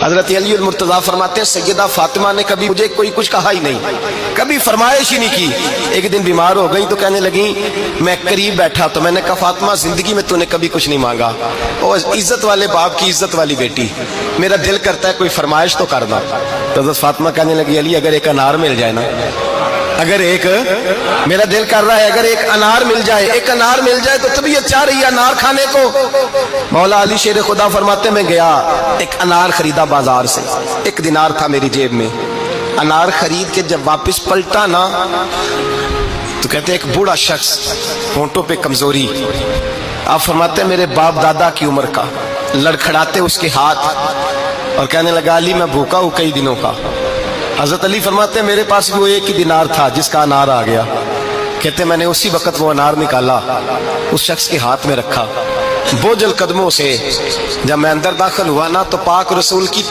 حضرت علی المرتضیٰ فرماتے ہیں سیدہ فاطمہ نے کبھی مجھے کوئی کچھ کہا ہی نہیں، کبھی فرمائش ہی نہیں کی۔ ایک دن بیمار ہو گئی تو کہنے لگیں، میں قریب بیٹھا تو میں نے کہا فاطمہ زندگی میں تو نے کبھی کچھ نہیں مانگا، اور عزت والے باپ کی عزت والی بیٹی، میرا دل کرتا ہے کوئی فرمائش تو کرنا۔ تو حضرت فاطمہ کہنے لگی علی اگر ایک انار مل جائے نا، اگر ایک میرا دل کر رہا ہے اگر ایک انار مل جائے، ایک انار مل جائے تو طبیعت چاہ رہی ہے انار کھانے کو۔ مولا علی شیر خدا فرماتے میں گیا، ایک انار خریدا بازار سے، 1 دینار تھا میری جیب میں، انار خرید کے جب واپس پلٹا نا تو کہتے ایک بوڑھا شخص، ہونٹوں پہ کمزوری، آپ فرماتے میرے باپ دادا کی عمر کا، لڑکھڑاتے اس کے ہاتھ اور کہنے لگا علی میں بھوکا ہوں کئی دنوں کا۔ حضرت علی فرماتے ہیں میرے پاس وہ 1 ہی دینار تھا جس کا انار آ گیا۔ کہتے میں نے اسی وقت وہ انار نکالا، اس شخص کے ہاتھ میں رکھا، بوجھل قدموں سے جب میں اندر داخل ہوا نا تو پاک رسول کی